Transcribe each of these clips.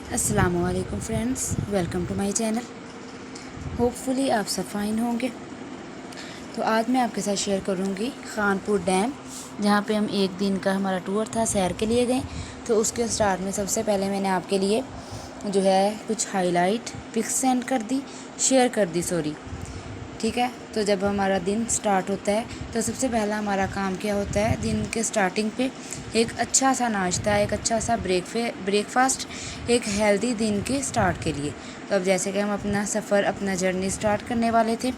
अस्सलामुअलैकुम friends, welcome to my channel. Hopefully आप सब फाइन होंगे। तो आज मैं आपके साथ शेयर करूंगी खानपुर डैम, जहां पे हम एक दिन का हमारा टूर था, सैर के लिए गए। तो उसके स्टार्ट में सबसे पहले मैंने आपके लिए जो है कुछ हाईलाइट पिक्स सेंड कर दी, शेयर कर दी सॉरी। ठीक है, तो जब हमारा दिन स्टार्ट होता है तो सबसे पहला हमारा काम क्या होता है, दिन के स्टार्टिंग पे एक अच्छा सा नाश्ता, एक अच्छा सा ब्रेकफास्ट, एक हेल्दी दिन के स्टार्ट के लिए। तो अब जैसे कि हम अपना सफ़र, अपना जर्नी स्टार्ट करने वाले थे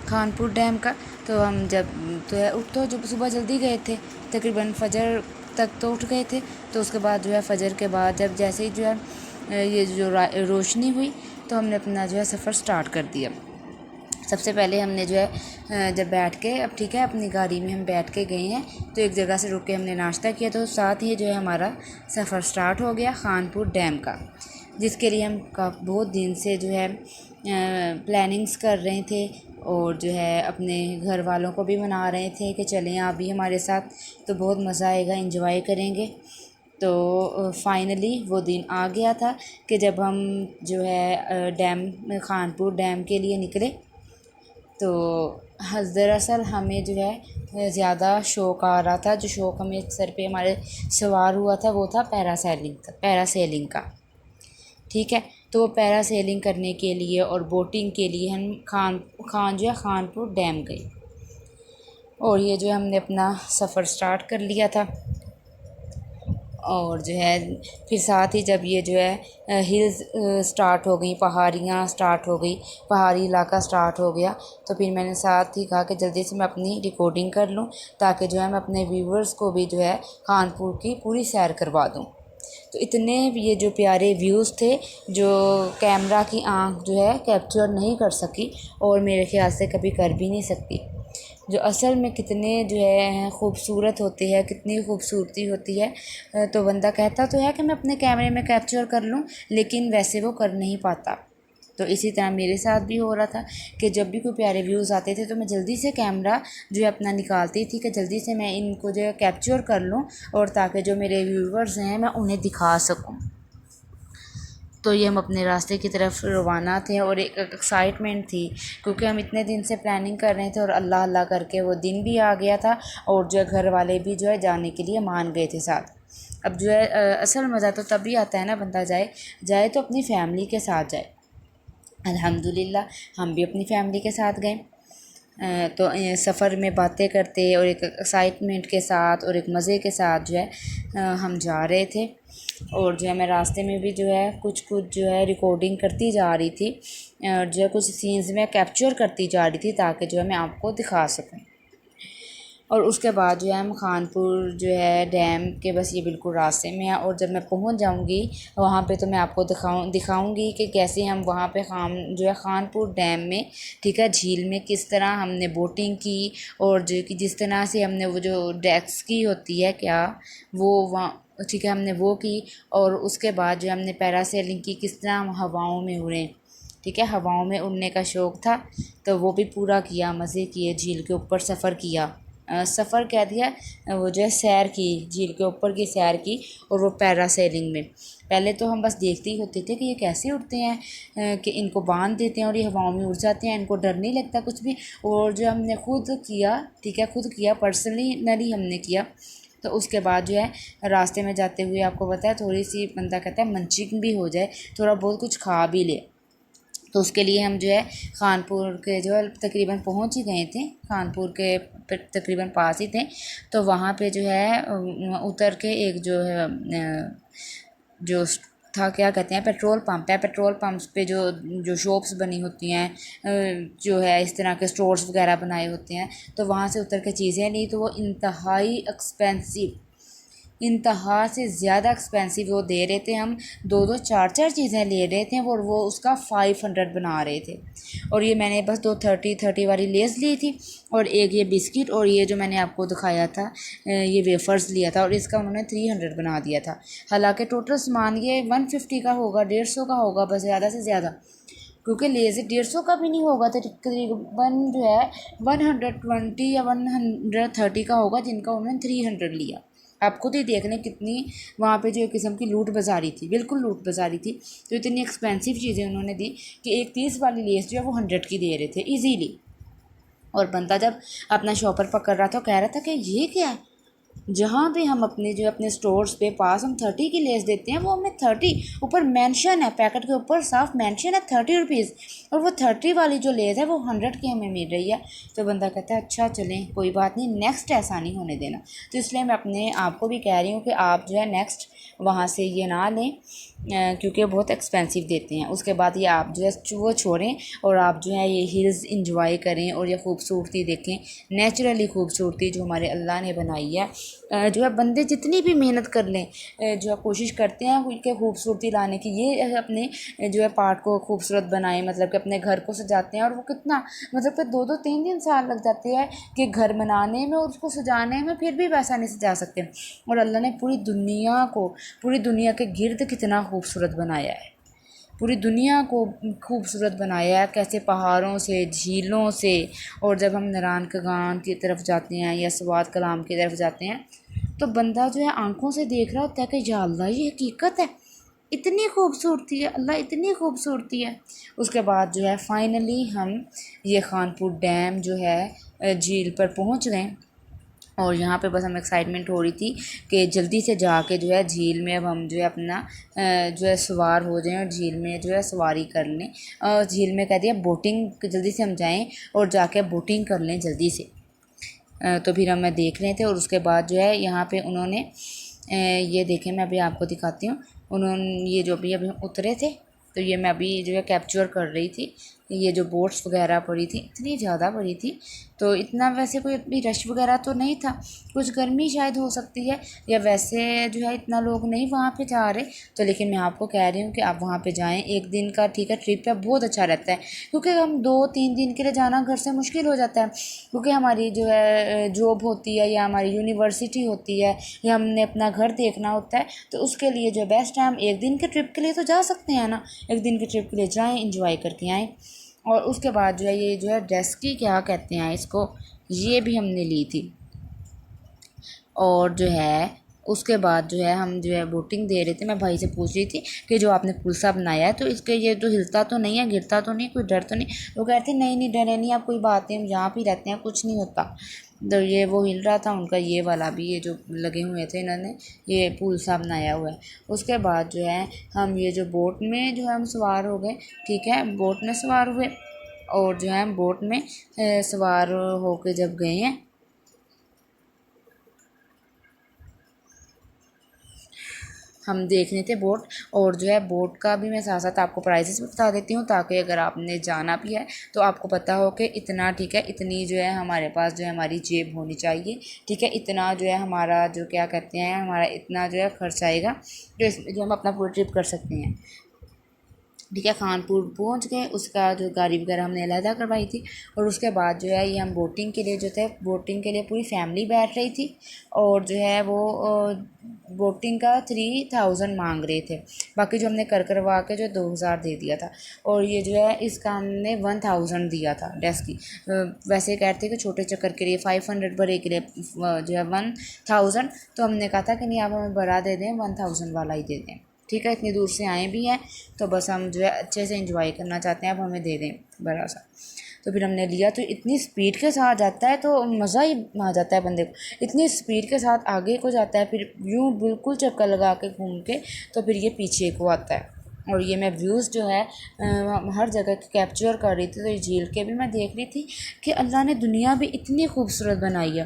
खानपुर डैम का, तो हम जब तो है उठ तो जब सुबह जल्दी गए थे, तकरीबन फजर तक तो उठ गए थे। तो उसके बाद जो है फजर के बाद जब जैसे ही जो है ये जो रोशनी हुई, तो हमने अपना जो है सफ़र स्टार्ट कर दिया। सबसे पहले हमने जो है जब बैठ के, अब ठीक है अपनी गाड़ी में हम बैठ के गए हैं, तो एक जगह से रुक के हमने नाश्ता किया। तो साथ ही जो है हमारा सफ़र स्टार्ट हो गया खानपुर डैम का, जिसके लिए हम बहुत दिन से जो है प्लानिंग्स कर रहे थे, और जो है अपने घर वालों को भी मना रहे थे कि चलें आप भी हमारे साथ, तो बहुत मज़ा आएगा, इंजॉय करेंगे। तो फाइनली वो दिन आ गया था कि जब हम जो है खानपुर डैम के लिए निकले। तो दरअसल हमें जो है ज़्यादा शौक़ आ रहा था, जो शौक़ हमें सर पे हमारे सवार हुआ था वो था पैरासेलिंग का। ठीक है, तो वो पैरासेलिंग करने के लिए और बोटिंग के लिए हम खानपुर डैम गए, और ये जो है हमने अपना सफ़र स्टार्ट कर लिया था। और जो है फिर साथ ही जब ये जो है हिल्स स्टार्ट हो गई, पहाड़ियाँ स्टार्ट हो गई, पहाड़ी इलाका स्टार्ट हो गया, तो फिर मैंने साथ ही कहा कि जल्दी से मैं अपनी रिकॉर्डिंग कर लूँ, ताकि जो है मैं अपने व्यूवर्स को भी जो है कानपुर की पूरी सैर करवा दूँ। तो इतने ये जो प्यारे व्यूज़ थे, जो कैमरा की आँख जो है कैप्चर नहीं कर सकी, और मेरे ख्याल से कभी कर भी नहीं सकती। जो असल में कितने जो है खूबसूरत होते हैं, कितनी खूबसूरती होती है। तो बंदा कहता तो है कि मैं अपने कैमरे में कैप्चर कर लूँ, लेकिन वैसे वो कर नहीं पाता। तो इसी तरह मेरे साथ भी हो रहा था कि जब भी कोई प्यारे व्यूज़ आते थे, तो मैं जल्दी से कैमरा जो है अपना निकालती थी कि जल्दी से मैं इनको जो है कैप्चर कर लूँ, और ताकि जो मेरे व्यूवर्स हैं मैं उन्हें दिखा सकूँ। तो ये हम अपने रास्ते की तरफ रवाना थे, और एक एक्साइटमेंट थी, क्योंकि हम इतने दिन से प्लानिंग कर रहे थे, और अल्लाह अल्लाह करके वो दिन भी आ गया था, और जो है घर वाले भी जो है जाने के लिए मान गए थे साथ। अब जो है असल मज़ा तो तभी आता है ना, बंदा जाए जाए तो अपनी फ़ैमिली के साथ जाए। अल्हम्दुलिल्लाह हम भी अपनी फ़ैमिली के साथ गए। तो सफ़र में बातें करते और एक एक्साइटमेंट के साथ और एक मज़े के साथ जो है हम जा रहे थे। और जो है मैं रास्ते में भी जो है कुछ जो है रिकॉर्डिंग करती जा रही थी, और जो है कुछ सीन्स में कैप्चर करती जा रही थी, ताकि जो है मैं आपको दिखा सकूं। और उसके बाद जो है हम खानपुर जो है डैम के बस ये बिल्कुल रास्ते में है, और जब मैं पहुंच जाऊंगी वहाँ पे तो मैं आपको दिखाऊंगी कि कैसे हम वहाँ पे जो है खानपुर डैम में, ठीक है, झील में किस तरह हमने बोटिंग की, और जो कि जिस तरह से हमने वो जो डेक्स की होती है क्या, वो वहाँ, ठीक है, हमने वो की। और उसके बाद जो हमने पैरासेलिंग की, किस तरह हम हवाओं में उड़े। ठीक है, हवाओं में उड़ने का शौक़ था, तो वो भी पूरा किया, मज़े किए, झील के ऊपर सफ़र किया, सफ़र कह दिया, वो जो है सैर की, झील के ऊपर की सैर की। और वो पैरासेलिंग में पहले तो हम बस देखते ही होते थे कि ये कैसे उड़ते हैं, कि इनको बांध देते हैं और ये हवाओं में उड़ जाते हैं, इनको डर नहीं लगता कुछ भी। और जो हमने खुद किया, ठीक है, खुद किया, पर्सनली हमने किया। तो उसके बाद जो है रास्ते में जाते हुए आपको पता है थोड़ी सी, बंदा कहता है मंचिंग भी हो जाए, थोड़ा बहुत कुछ खा भी ले। तो उसके लिए हम जो है खानपुर के जो है तकरीबन पहुंच ही गए थे, खानपुर के तकरीबन पास ही थे। तो वहाँ पे जो है उतर के एक जो है जो था, क्या कहते हैं, पेट्रोल पंप है, पेट्रोल पंप्स पे जो जो शॉप्स बनी होती हैं, जो है इस तरह के स्टोर्स वगैरह बनाए होते हैं, तो वहाँ से उतर के चीज़ें ली। तो वो इंतहाई एक्सपेंसिव, इंतहा से ज़्यादा एक्सपेंसिव वो दे रहे थे। हम दो दो चार चार चीज़ें ले रहे थे, और वो उसका 500 बना रहे थे। और ये मैंने बस 230 वाली लेस ली थी, और एक ये बिस्किट, और ये जो मैंने आपको दिखाया था ये वेफर्स लिया था, और इसका उन्होंने 300 बना दिया था। हालांकि टोटल सामान ये 150 का होगा, 150 का होगा बस, ज़्यादा से ज़्यादा, क्योंकि लेस 150 का भी नहीं होगा, तो तकरीबन जो है 120 या 130 का होगा, जिनका उन्होंने 300 लिया। आप खुद ही देख लें कितनी वहाँ पे जो एक किस्म की लूट बाजारी थी, बिल्कुल लूट बाजारी थी। तो इतनी एक्सपेंसिव चीज़ें उन्होंने दी कि एक 30 वाली लेस जो है वो 100 की दे रहे थे ईजीली। और बंदा जब अपना शॉपर पकड़ रहा था कह रहा था कि ये क्या है, जहाँ भी हम अपने जो अपने स्टोर्स पे पास हम 30 की लेस देते हैं वो हमें 30 ऊपर मेंशन है, पैकेट के ऊपर साफ मेंशन है 30 रुपीज़, और वो 30 वाली जो लेस है वो 100 की हमें मिल रही है। तो बंदा कहता है अच्छा चलें कोई बात नहीं, नेक्स्ट ऐसा नहीं होने देना। तो इसलिए मैं अपने आप को भी कह रही हूँ कि आप जो है नेक्स्ट वहाँ से ये ना लें, क्योंकि बहुत एक्सपेंसिव देते हैं। उसके बाद ये आप जो है वो छोड़ें और आप जो है ये हिल्स इंजॉय करें और ये खूबसूरती देखें, नेचुरली खूबसूरती जो हमारे अल्लाह ने बनाई है। जो है बंदे जितनी भी मेहनत कर लें, जो है कोशिश करते हैं कि खूबसूरती लाने की, ये अपने जो है पार्ट को खूबसूरत बनाएं, मतलब कि अपने घर को सजाते हैं और वो कितना मतलब कि 2-2 3 दिन साल लग जाते हैं कि घर बनाने में और उसको सजाने में, फिर भी वैसा नहीं सजा सकते। और अल्लाह ने पूरी दुनिया के गिर्द कितना खूबसूरत बनाया है, पूरी दुनिया को खूबसूरत बनाया है, कैसे पहाड़ों से, झीलों से। और जब हम नरान कगान की तरफ जाते हैं या स्वात कलाम की तरफ जाते हैं तो बंदा जो है आंखों से देख रहा होता है कि या अल्लाह ये हकीकत है, इतनी खूबसूरती है, अल्लाह इतनी खूबसूरती है। उसके बाद जो है फाइनली हम ये खानपुर डैम जो है झील पर पहुंच गए और यहाँ पे बस हमें एक्साइटमेंट हो रही थी कि जल्दी से जाके जो है झील में अब हम जो है अपना जो है सवार हो जाएं और झील में जो है सवारी कर लें। और झील में कह दिया बोटिंग, जल्दी से हम जाएं और जाके बोटिंग कर लें जल्दी से। तो फिर हम देख रहे थे और उसके बाद जो है यहाँ पे उन्होंने ये देखें, मैं अभी आपको दिखाती हूँ। उन्होंने ये जो अभी उतरे थे तो ये मैं अभी जो है कैप्चर कर रही थी। ये जो बोट्स वगैरह पड़ी थी इतनी ज़्यादा पड़ी थी, तो इतना वैसे कोई अभी रश वगैरह तो नहीं था, कुछ गर्मी शायद हो सकती है या वैसे जो है इतना लोग नहीं वहाँ पे जा रहे। तो लेकिन मैं आपको कह रही हूँ कि आप वहाँ पे जाएं, एक दिन का ठीक है ट्रिप है, बहुत अच्छा रहता है। क्योंकि हम 2-3 दिन के लिए जाना घर से मुश्किल हो जाता है, क्योंकि हमारी जो है जॉब होती है या हमारी यूनिवर्सिटी होती है या हमने अपना घर देखना होता है। तो उसके लिए जो बेस्ट है हम एक दिन के ट्रिप के लिए तो जा सकते हैं ना, एक दिन के ट्रिप के लिए जाएँ, इंजॉय करके आएँ। और उसके बाद जो है ये जो है ड्रेस की क्या कहते हैं इसको, ये भी हमने ली थी। और जो है उसके बाद जो है हम जो है बोटिंग दे रहे थे, मैं भाई से पूछ रही थी कि जो आपने पुलसा बनाया है तो इसके ये तो हिलता तो नहीं है, गिरता तो नहीं, कोई डर तो नहीं। वो कहते नहीं नहीं डरे नहीं आप, कोई बात नहीं, हम यहाँ पे रहते हैं, कुछ नहीं होता। तो ये वो हिल रहा था उनका ये वाला भी, ये जो लगे हुए थे इन्होंने ये पुलसा बनाया हुआ है। उसके बाद जो है हम ये जो बोट में जो है हम सवार हो गए, ठीक है, बोट में सवार हुए और जो है हम बोट में सवार होके जब गए हैं हम देख रहे थे बोट। और जो है बोट का भी मैं साथ साथ आपको प्राइसेस भी बता देती हूँ ताकि अगर आपने जाना भी है तो आपको पता हो कि इतना ठीक है, इतनी जो है हमारे पास जो है हमारी जेब होनी चाहिए, ठीक है, इतना जो है हमारा जो क्या कहते हैं हमारा इतना जो है खर्च आएगा जो इसमें जो हम अपना पूरा ट्रिप कर सकते हैं। ठीक है, खानपुर पहुंच गए, उसका जो गाड़ी वगैरह हमने अलहदा करवाई थी। और उसके बाद जो है ये हम बोटिंग के लिए जो थे, बोटिंग के लिए पूरी फैमिली बैठ रही थी और जो है वो बोटिंग का 3000 मांग रहे थे, बाकी जो हमने करवा के जो 2000 दे दिया था। और ये जो है इसका हमने 1000 दिया था ड्रेस की। वैसे कहते कि छोटे चक्कर के लिए 500, बड़े के लिए जो है 1000। तो हमने कहा था कि नहीं आप हमें बड़ा दे दें, 1000 वाला ही दे दें, ठीक है, इतनी दूर से आए भी हैं तो बस हम जो है अच्छे से एंजॉय करना चाहते हैं, आप हमें दे दें बड़ा सा। तो फिर हमने लिया, तो इतनी स्पीड के साथ जाता है तो मज़ा ही आ जाता है बंदे को, इतनी स्पीड के साथ आगे को जाता है, फिर यूँ बिल्कुल चक्कर लगा के घूम के तो फिर ये पीछे को आता है। और ये मैं व्यूज़ जो है हर जगह कैप्चर कर रही थी, तो ये झील के भी मैं देख रही थी कि अल्लाह ने दुनिया भी इतनी खूबसूरत बनाई है।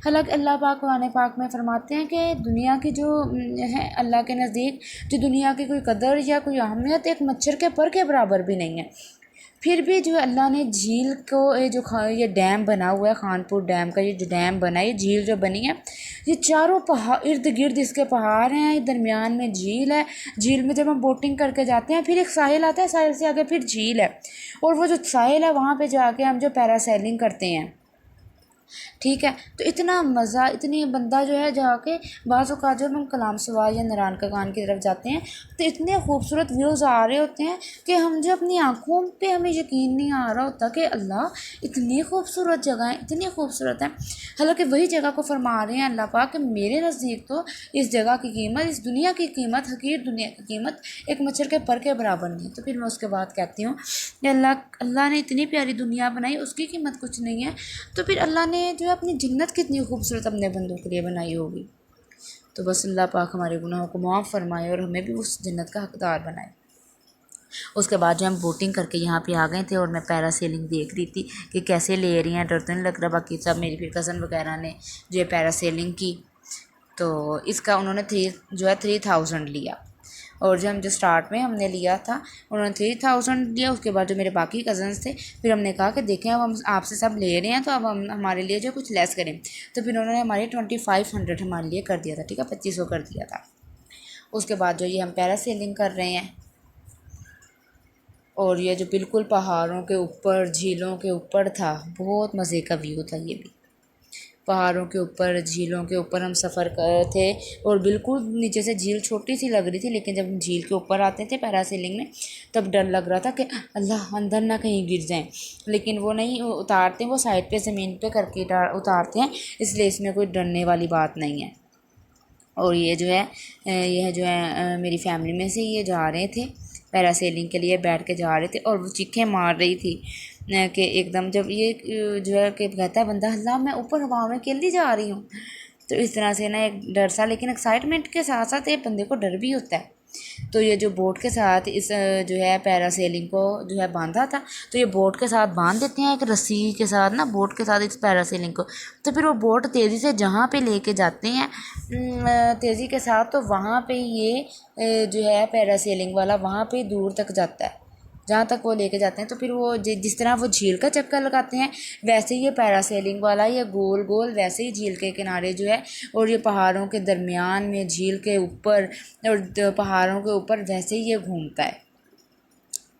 हालांकि अल्लाह पाक कुरान पाक में फरमाते हैं कि दुनिया की जो है अल्लाह के नज़दीक जो दुनिया की कोई कदर या कोई अहमियत एक मच्छर के पर के बराबर भी नहीं है। फिर भी जो अल्लाह ने झील को ये डैम बना हुआ है, खानपुर डैम का ये जो डैम बना है, ये झील जो बनी है, ये चारों पहाड़ इर्द गिर्द इसके पहाड़ हैं, दरमियान में झील है। झील में जब हम बोटिंग करके जाते हैं फिर एक साहिल आता है, साहिल से आगे फिर झील है, और वो जो साहिल है वहाँ पे जाके हम जो पैरासेलिंग करते हैं ठीक है। तो इतना मज़ा, इतनी बंदा जो है जाके बाज़ औक़ात जब हम कलाम सवार या नरान का कान की तरफ जाते हैं तो इतने खूबसूरत व्यूज़ आ रहे होते हैं कि हम जो अपनी आँखों पे हमें यकीन नहीं आ रहा होता कि अल्लाह इतनी खूबसूरत जगह है, इतनी खूबसूरत है। हालांकि वही जगह को फरमा रहे हैं अल्लाह पाक कि मेरे नज़दीक तो इस जगह की कीमत, इस दुनिया की कीमत, हकीर दुनिया की कीमत एक मच्छर के पर के बराबर नहीं है। तो फिर मैं उसके बाद कहती हूँ कि अल्लाह ने इतनी प्यारी दुनिया बनाई, उसकी कीमत कुछ नहीं है। तो फिर अल्लाह ने जो है अपनी जन्नत कितनी खूबसूरत अपने बंदों के लिए बनाई होगी। तो बस अल्लाह पाक हमारे गुनाहों को माफ़ फरमाए और हमें भी उस जन्नत का हकदार बनाए। उसके बाद जो हम बोटिंग करके यहाँ पे आ गए थे और मैं पैरासेलिंग देख रही थी कि कैसे ले रही हैं, डर तो नहीं लग रहा। बाकी सब मेरी फिर कज़न वगैरह ने जो है पैरासेलिंग की, तो इसका उन्होंने 3000 लिया। और जो स्टार्ट में हमने लिया था उन्होंने 3000 लिया। उसके बाद जो मेरे बाकी कज़न्स थे फिर हमने कहा कि देखें अब हम आपसे सब ले रहे हैं तो अब हम हमारे लिए जो कुछ लेस करें। तो फिर उन्होंने हमारे 2500 हमारे लिए कर दिया था, ठीक है, 2500 कर दिया था। उसके बाद जो ये हम पैरासेलिंग कर रहे हैं और ये जो बिल्कुल पहाड़ों के ऊपर, झीलों के ऊपर था, बहुत मज़े का व्यू था। ये भी पहाड़ों के ऊपर, झीलों के ऊपर हम सफ़र कर थे और बिल्कुल नीचे से झील छोटी सी लग रही थी, लेकिन जब हम झील के ऊपर आते थे पैरासेलिंग में तब डर लग रहा था कि अल्लाह अंदर ना कहीं गिर जाएं। लेकिन वो नहीं उतारते, वो साइड पे ज़मीन पे करके उतारते हैं, इसलिए इसमें कोई डरने वाली बात नहीं है। और ये जो है मेरी फैमिली में से ये जा रहे थे पैरासेलिंग के लिए, बैठ के जा रहे थे और वो चीखें मार रही थी कि एकदम जब ये जो है कि कहता है बंदा अल्लाह मैं ऊपर हवा में अकेली जा रही हूँ। तो इस तरह से ना एक डर सा, लेकिन एक्साइटमेंट के साथ साथ एक बंदे को डर भी होता है। तो ये जो बोट के साथ इस जो है पैरासेलिंग को जो है बांधा था, तो ये बोट के साथ बांध देते हैं एक रस्सी के साथ ना, बोट के साथ इस पैरासेलिंग को। तो फिर वो बोट तेज़ी से जहाँ पे लेके जाते हैं तेज़ी के साथ, तो वहाँ पे ये जो है पैरासेलिंग वाला वहाँ पे दूर तक जाता है जहाँ तक वो लेके जाते हैं। तो फिर वो जिस तरह वो झील का चक्कर लगाते हैं वैसे ही ये पैरासेलिंग वाला ये गोल गोल वैसे ही झील के किनारे जो है और ये पहाड़ों के दरमियान में झील के ऊपर और पहाड़ों के ऊपर वैसे ही ये घूमता है।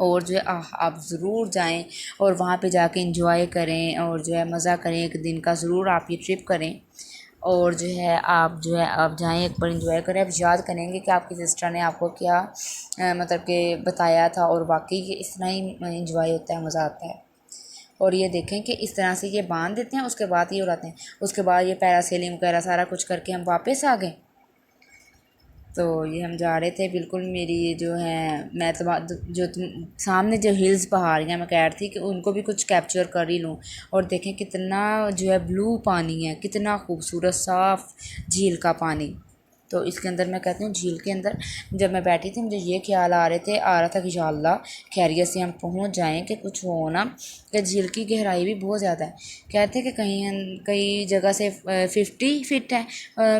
और जो है आप ज़रूर जाएं और वहाँ पे जाके इंजॉय करें और जो है मज़ा करें। एक दिन का ज़रूर आप ये ट्रिप करें और जो है आप जाएं, एक बार इंजॉय करें। आप याद करेंगे कि आपकी सिस्टर ने आपको क्या मतलब कि बताया था और वाकई इस तरह ही इंजॉय होता है, मज़ा आता है। और ये देखें कि इस तरह से ये बांध देते हैं, उसके बाद ये उड़ाते हैं। उसके बाद ये पैरासेलिंग वगैरह सारा कुछ करके हम वापस आ गए। तो ये हम जा रहे थे, बिल्कुल मेरी जो है मैं जो सामने जो हिल्स पहाड़ियाँ मैं कह रही थी कि उनको भी कुछ कैप्चर कर ही लूँ। और देखें कितना जो है ब्लू पानी है, कितना खूबसूरत साफ़ झील का पानी। तो इसके अंदर मैं कहती हूँ झील के अंदर जब मैं बैठी थी मुझे ये ख्याल आ रहा था कि इंशाअल्लाह खैरियत से हम पहुँच जाएँ, कि कुछ हो ना, कि झील की गहराई भी बहुत ज़्यादा है। कहते हैं कि कई जगह से 50 फीट है,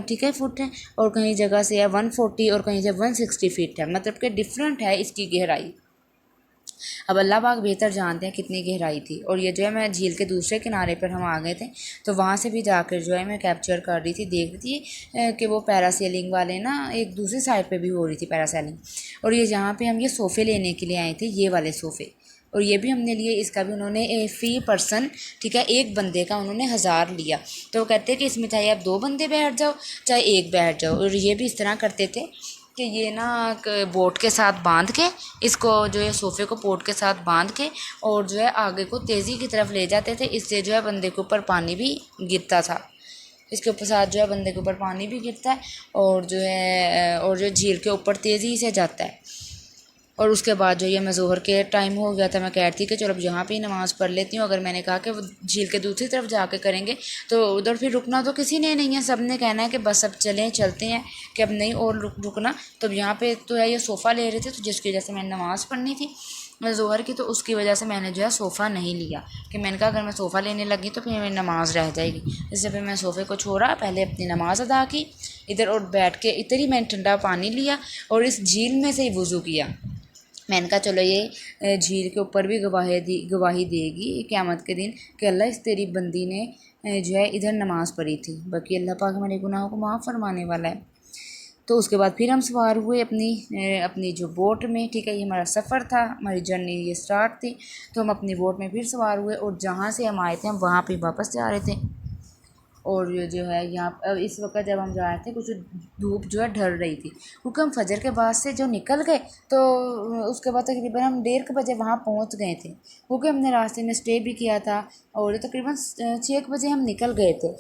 ठीक है, फुट है, और कहीं जगह से है 140 और कहीं से 160 फीट है, मतलब कि डिफरेंट है इसकी गहराई। अब अल्लाह पाक बेहतर जानते हैं कितनी गहराई थी। और ये जो है मैं झील के दूसरे किनारे पर हम आ गए थे, तो वहाँ से भी जाकर जो है मैं कैप्चर कर रही थी, देख रही थी कि वो पैरासेलिंग वाले ना एक दूसरी साइड पे भी हो रही थी पैरासेलिंग। और ये जहाँ पे हम ये सोफ़े लेने के लिए आए थे, ये वाले सोफ़े, और ये भी हमने लिए। इसका भी उन्होंने फ़ी पर्सन, ठीक है, एक बंदे का उन्होंने 1000 लिया। तो वो कहते हैं कि इसमें चाहे आप 2 बंदे बैठ जाओ चाहे एक बैठ जाओ। और ये भी इस तरह करते थे कि ये ना बोट के साथ बांध के इसको जो है सोफ़े को बोट के साथ बांध के और जो है आगे को तेज़ी की तरफ ले जाते थे। इससे जो है बंदे के ऊपर पानी भी गिरता था, इसके ऊपर साथ जो है बंदे के ऊपर पानी भी गिरता है और जो है और जो झील के ऊपर तेज़ी से जाता है। और उसके बाद जो ये मैं ज़ोहर के टाइम हो गया था, मैं कह रही थी कि चलो अब यहाँ पे ही नमाज़ पढ़ लेती हूँ। अगर मैंने कहा कि वो झील के दूसरी तरफ जाके करेंगे तो उधर फिर रुकना तो किसी ने नहीं है, सब ने कहना है कि बस अब चलते हैं, कि अब नहीं और रुकना। तो अब यहाँ पे तो है ये सोफ़ा ले रहे थे, तो जिसकी वजह से मैंने नमाज़ पढ़नी थी ज़ोहर की, तो उसकी वजह से मैंने जो है सोफ़ा नहीं लिया, कि मैंने कहा अगर मैं सोफ़ा लेने लगी तो फिर मेरी नमाज़ रह जाएगी। इससे फिर मैं सोफ़े को छोड़ा, पहले अपनी नमाज़ अदा की इधर और बैठ के इधर ही मैंने ठंडा पानी लिया और इस झील में से ही वज़ू किया। मैंने कहा चलो ये झील के ऊपर भी गवाही देगी क़यामत के दिन कि अल्लाह इस तेरी बंदी ने जो है इधर नमाज़ पढ़ी थी। बाकी अल्लाह पाक हमारे गुनाहों को माफ़ फरमाने वाला है। तो उसके बाद फिर हम सवार हुए अपनी जो बोट में, ठीक है, ये हमारा सफ़र था, हमारी जर्नी ये स्टार्ट थी। तो हम अपनी बोट में फिर सवार हुए और जहाँ से हम आए थे हम वहाँ पे वापस जा रहे थे। और ये जो है यहाँ इस वक्त जब हम जा रहे थे कुछ धूप जो है ढल रही थी, क्योंकि हम फजर के बाद से जो निकल गए तो उसके बाद तकरीबन हम 1:30 बजे वहाँ पहुँच गए थे, क्योंकि हमने रास्ते में स्टे भी किया था और तकरीबन 6 बजे हम निकल गए थे।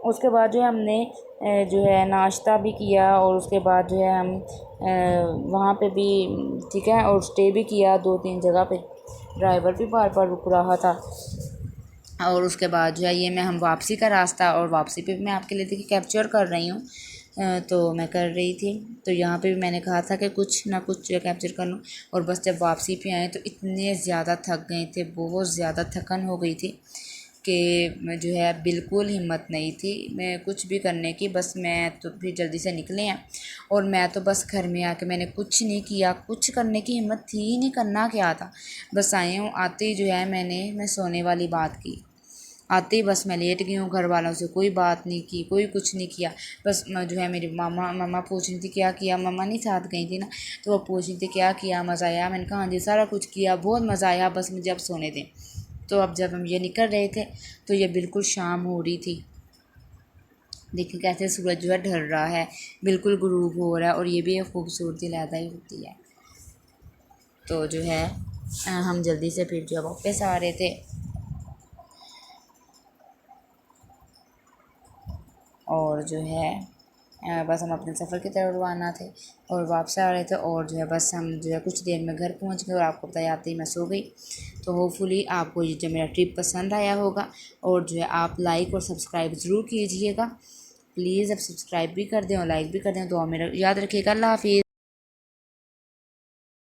उसके बाद जो है हमने जो है नाश्ता भी किया और उसके बाद जो है हम वहाँ पे भी ठीक है और स्टे भी किया 2-3 जगह पे। ड्राइवर भी बार बार रुक रहा था। और उसके बाद जो है ये मैं हम वापसी का रास्ता और वापसी पे भी मैं आपके लिए देखिए कैप्चर कर रही हूँ। तो मैं कर रही थी, तो यहाँ पे भी मैंने कहा था कि कुछ ना कुछ कैप्चर कर लूँ। और बस जब वापसी पे आए तो इतने ज़्यादा थक गए थे, बहुत ज़्यादा थकन हो गई थी कि मैं जो है बिल्कुल हिम्मत नहीं थी मैं कुछ भी करने की। बस मैं तो फिर जल्दी से निकले हैं और मैं तो बस घर में आके मैंने कुछ नहीं किया, कुछ करने की हिम्मत थी ही नहीं, करना क्या था। बस आई हूँ, आते ही जो है मैं सोने वाली बात की। आते ही बस मैं लेट गई हूँ, घर वालों से कोई बात नहीं की, कोई कुछ नहीं किया। बस जो है मेरी मम्मा पूछ रही थी क्या किया, मम्मा नहीं साथ गई थी ना, तो वो पूछ रही थी क्या किया, मज़ा आया। मैंने कहा हाँ जी सारा कुछ किया, बहुत मज़ा आया, बस मुझे अब सोने दें। तो अब जब हम ये निकल रहे थे तो ये बिल्कुल शाम हो रही थी। देखिए कैसे सूरज जो है ढल रहा है, बिल्कुल गुरूब हो रहा है और ये भी एक खूबसूरती अलग ही होती है। तो जो है हम जल्दी से फिर जो है वापस आ रहे थे और जो है बस हम अपने सफ़र की तरफ रवाना थे और वापस आ रहे थे। और जो है बस हम जो है कुछ देर में घर पहुंच गए और आपको बताया आते ही मैं सो गई। तो होपफुली आपको ये जो मेरा ट्रिप पसंद आया होगा और जो है आप लाइक और सब्सक्राइब ज़रूर कीजिएगा। प्लीज़ अब सब्सक्राइब भी कर दें और लाइक भी कर दें। तो मेरा याद रखिएगा। अल्लाह हाफिज़।